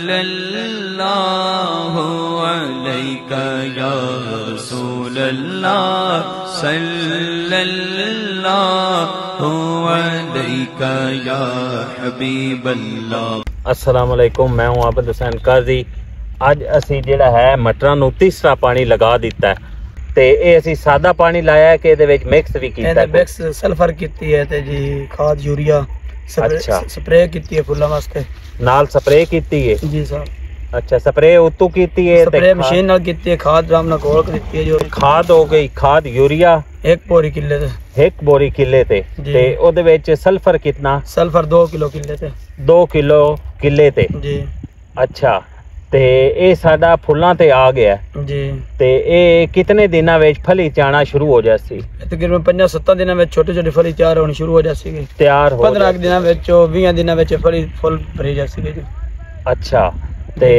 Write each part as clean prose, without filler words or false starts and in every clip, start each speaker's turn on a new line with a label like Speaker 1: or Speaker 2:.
Speaker 1: सल्लल्लाहु अलैका या रसूलल्लाह सल्लल्लाहु अलैका या हबीबल्लाह।
Speaker 2: अस्सलाम वालेकुम, मैं हूं आबिद हुसैन काजी। अज असी जिहड़ा है मटरां नूं तीसरा पानी लगा दिता है ते ये असी सादा पानी लाया है कि इहदे विच मिक्स भी कीता है।
Speaker 3: मिक्स सल्फर कीती है ते जी खाद यूरिया स्प्रे कीती है फुल्लां वास्ते, नाल
Speaker 2: स्प्रे कीती है जी साहब। अच्छा, स्प्रे उतों कीती है, स्प्रे मशीन नाल कीती है, खाद राम नाल घोल के दित्ती है। जो खाद हो गई, खाद यूरिया
Speaker 3: एक बोरी किले ते
Speaker 2: ते ओदे विच सल्फर कितना?
Speaker 3: सल्फर 2 किलो किले ते
Speaker 2: 2 किलो किले ते जी। अच्छा, ते ये साडा फुल्लां ते आ गया जी। ते ये कितने दिनां विच फली जाना शुरू हो जासी?
Speaker 3: तकरीबन 5-7 दिनां विच छोटी छोटी फली तैयार होनी शुरू हो जासी।
Speaker 2: तैयार हो
Speaker 3: 15 दिनां विच 20 दिनां विच फली फुल भरी जासी जी।
Speaker 2: अच्छा, ते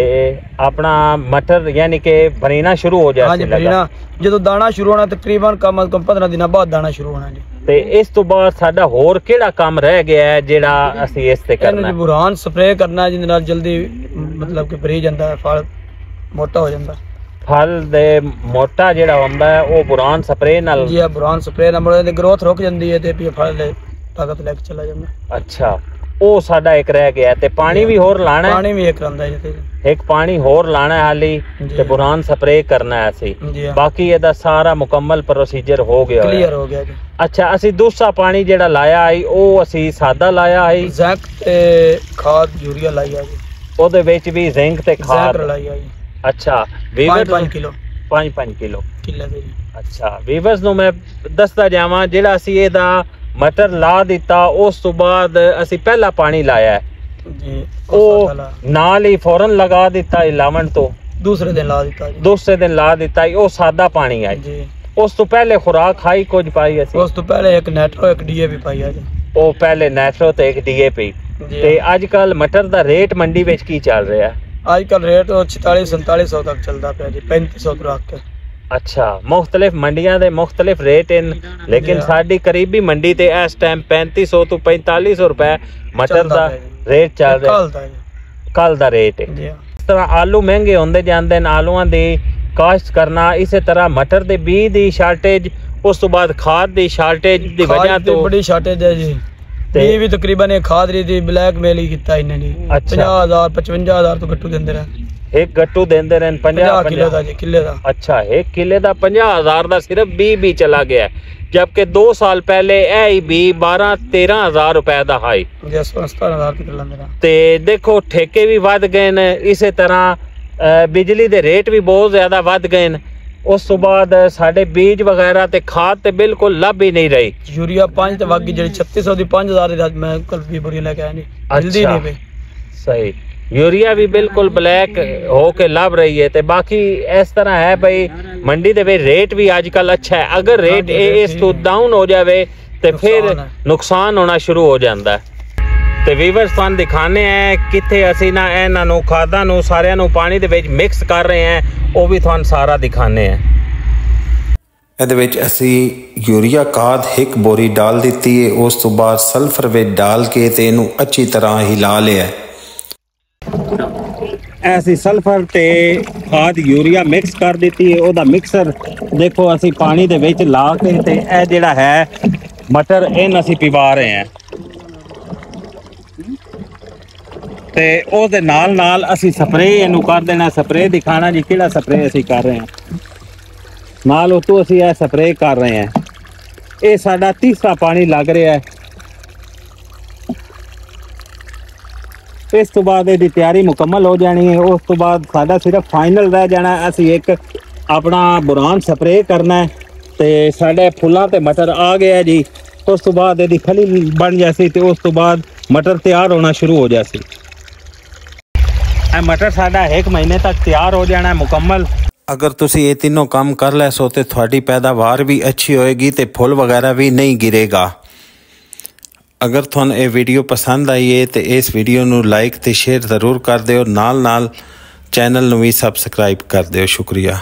Speaker 2: अपना मटर यानी कि भरीना शुरू हो जासी?
Speaker 3: हां जी, भरीना जदों दाना शुरू होना तकरीबन कम अज कम 15 दिनां बाद दाना शुरू होना जी।
Speaker 2: ते इस तो बाद साडा होर केड़ा काम रह गया है जेड़ा असी इस ते करना है?
Speaker 3: बुरान स्प्रे करना जिंदे नाल जल्दी मतलब कि भरी जांदा है, फल मोटा हो जांदा।
Speaker 2: फल दे मोटा जेड़ा हुंदा है वो बुरान स्प्रे नाल
Speaker 3: जी, बुरान स्प्रे नाल ग्रोथ रुक जांदी है ते फल दे ताकत लेके चला जांदा।
Speaker 2: अच्छा, वो साडा एक रह गया ते पानी भी होर लाना है?
Speaker 3: पानी भी एक रंदा है,
Speaker 2: एक पानी होर लाना है हाली ते बुरान स्प्रे करना है असी। बाकी एदा सारा मुकम्मल प्रोसीजर हो गया,
Speaker 3: क्लियर हो गया जी।
Speaker 2: अच्छा, असी दूसरा पानी जेड़ा लाया है वो असी सादा लाया है,
Speaker 3: जिंक ते खाद यूरिया लाया जी।
Speaker 2: ओदे विच भी जिंक ते खाद
Speaker 3: लाया जी।
Speaker 2: अच्छा, 5 किलो
Speaker 3: किले ते।
Speaker 2: अच्छा, वीवर्स नु मैं दसदा जावां जेड़ा असी एदा मटर ला दिता उस तो बाद असी पहला पानी लाया है
Speaker 3: जी,
Speaker 2: ओ नाल ही फौरन लगा दिता लावन तो
Speaker 3: दूसरे दिन ला दिता जी।
Speaker 2: दूसरे दिन ला दिता ओ सादा पानी है जी। उस तो पहले खुराक खाई कुछ पाई असी?
Speaker 3: उस तो पहले एक नेट्रो एक डीएपी पाई है जी। ओ
Speaker 2: पहले नेट्रो ते एक डीएपी। ते आजकल मटर दा रेट मंडी विच की चल रहा है?
Speaker 3: आजकल रेट 46-47 तक चलता पे जी, 3500 तो रख के।
Speaker 2: अच्छा, मुख्तलिफ मंडियां दे मुख्तलिफ रेट इन, लेकिन साडी करीबी मंडी ते इस टाइम 3500 तो 4500 रुपए मटर दा रेट चल रहा है, कल दा रेट है। इस तरह आलू महंगे होंदे जांदे न, आलूआं दी काश्त करना, इस तरह मटर दे बीज दी शार्टेज, उस तो बाद खाद दी शार्टेज दी वजह तो
Speaker 3: बड़ी शार्टेज है जी। ये भी तकरीबन एक खाद रही थी ब्लैक मेल ही किता इन्हें जी। 50,000 55,000 तो गट्टू देंदे रहे,
Speaker 2: एक गट्टू देंदे रहे 50
Speaker 3: किलो दा जी, किले दा। अच्छा,
Speaker 2: एक किले दा 50,000 दा सिर्फ बी चला गया, जबकि 2 साल पहले ए बी 12-13,000 रुपए दा हाई,
Speaker 3: 17,000 तक लंदा।
Speaker 2: ते देखो ठेके भी वध गए न, इसे तरह बिजली दे रेट भी बहुत ज्यादा वध गए न। उस तो बाद साडे बीज वगैरह ते खाद ते बिल्कुल लभ ही नहीं रही।
Speaker 3: यूरिया 5 ते वागी जेडी 3600 दी 5000 दी मैं कल भी बोरी लेके आया नहीं, जल्दी नहीं पे सही।
Speaker 2: यूरिया भी बिल्कुल ब्लैक होके लभ रही है। ते बाकी इस तरह है भाई, मंडी दे रेट भी आजकल अच्छा है, अगर रेट इस तो डाउन हो जावे ते फिर नुकसान होना शुरू हो जाता है। ते वीवर्स तुहानू दिखाने हैं किथे असी ना इन्हां नू खादां नू सारियां नू पानी दे विच मिक्स कर रहे हैं, वो भी तुहानू सारा दिखाने हैं।
Speaker 4: ਇਹਦੇ ਵਿੱਚ ਅਸੀਂ यूरिया खाद 1 बोरी डाल ਦਿੱਤੀ है, उस तो बाद सल्फर ਵਿੱਚ डाल के ते ਇਹਨੂੰ अच्छी तरह हिला लिया।
Speaker 2: ऐसी सल्फर ते खाद यूरिया मिक्स कर दी है, ओदा मिक्सर देखो असी पानी दे विच ला के ते ए जेड़ा है मटर इन असी पिवा रहे हैं। ते ओदे नाल असी स्प्रे इनू कर देना, स्प्रे दिखाना जी किहड़ा स्प्रे असी कर रहे हैं, नाल उतों असी ए स्प्रे कर रहे हैं। ये साडा तीसरा पानी लग रहा है। इस तो बाद इसकी तैयारी मुकम्मल हो जानी है, उस तो बाद साडा सिर्फ फाइनल रह जाना है, असी एक अपना बुरान स्प्रे करना है ते साडे फुल्लां ते मटर आ गया जी। उस तो बाद इसकी खली बन जासी ते उस तो बाद मटर तैयार होना शुरू हो जासी। मटर साडा 1 महीने तक तैयार हो जाना है मुकम्मल।
Speaker 4: अगर तुसी ये तीनों काम कर लै सो ते थोड़ी पैदावार भी अच्छी होएगी ते फुल वगैरह भी नहीं गिरेगा। अगर तुहानू ये वीडियो पसंद आई है तो इस वीडियो नू लाइक ते शेयर ज़रूर कर दिओ, नाल चैनल नू भी सबसक्राइब कर दिओ। शुक्रिया।